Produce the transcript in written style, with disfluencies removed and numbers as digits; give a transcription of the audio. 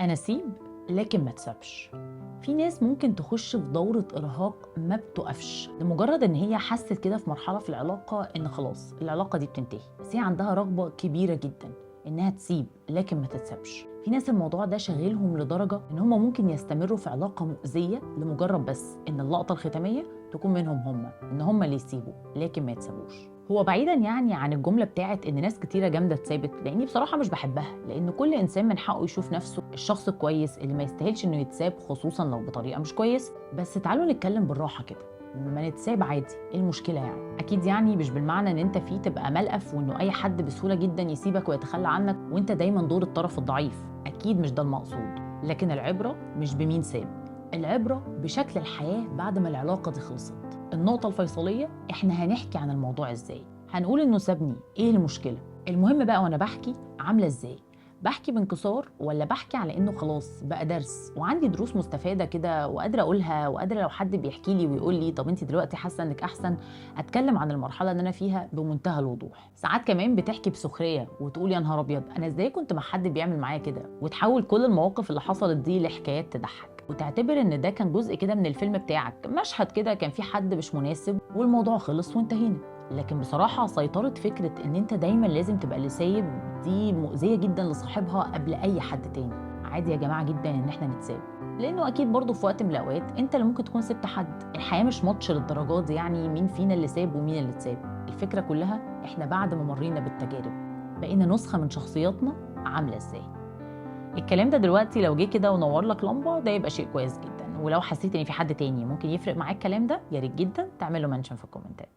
أنا أسيب لكن ما تسابش. في ناس ممكن تخش في دورة إرهاق ما بتقفش لمجرد إن هي حست كده في مرحلة في العلاقة إن خلاص العلاقة دي بتنتهي، بس هي عندها رغبة كبيرة جدا إنها تسيب لكن ما تتسابش. في ناس الموضوع ده شاغلهم لدرجة إن هم ممكن يستمروا في علاقة مؤذية لمجرد بس إن اللقطة الختامية تكون منهم هم، إن هم اللي يسيبوا لكن ما يتسابوش. هو بعيدا يعني عن الجمله بتاعت ان ناس كتيره جامده اتسابت، لاني بصراحه مش بحبها، لان كل انسان من حقه يشوف نفسه الشخص الكويس اللي ما يستاهلش انه يتساب، خصوصا لو بطريقه مش كويس. بس تعالوا نتكلم بالراحه كده، ما نتساب عادي، ايه المشكله يعني؟ اكيد يعني مش بالمعنى ان انت فيه تبقى ملقف وانه اي حد بسهوله جدا يسيبك ويتخلى عنك وانت دايما دور الطرف الضعيف، اكيد مش ده المقصود. لكن العبره مش بمين ساب، العبره بشكل الحياه بعد ما العلاقه دي خلصت. النقطة الفيصلية احنا هنحكي عن الموضوع ازاي، هنقول انه سابني، ايه المشكلة؟ المهم بقى وانا بحكي عاملة ازاي؟ بحكي بانكسار ولا بحكي على انه خلاص بقى درس وعندي دروس مستفادة كده وقادرة اقولها، وقادرة لو حد بيحكي لي ويقول لي طب انت دلوقتي حاسة انك احسن، اتكلم عن المرحلة اللي انا فيها بمنتهى الوضوح. ساعات كمان بتحكي بسخرية وتقول يا نهار ابيض انا ازاي كنت مع حد بيعمل معايا كده، وتحول كل المواقف اللي حصلت دي لحكايات تضحك، وتعتبر ان ده كان جزء كده من الفيلم بتاعك، مشهد كده كان في حد مش مناسب والموضوع خلص وانتهينا. لكن بصراحة سيطرة فكرة ان انت دايما لازم تبقى اللي سايب دي مؤذية جدا لصاحبها قبل اي حد تاني. عادي يا جماعة جدا ان احنا نتساب، لانه اكيد برضه في وقت من الاوقات انت اللي ممكن تكون سبت حد. الحياة مش ماتش للدرجات دي يعني مين فينا اللي ساب ومين اللي اتساب. الفكرة كلها احنا بعد ما مرينا بالتجارب بقينا نسخة من شخصياتنا عاملة ازاي. الكلام ده دلوقتي لو جه كده ونور لك لمبه ده يبقى شيء كويس جدا، ولو حسيت ان في حد تاني ممكن يفرق معاك الكلام ده يا ريت جدا تعمله منشن في الكومنتات.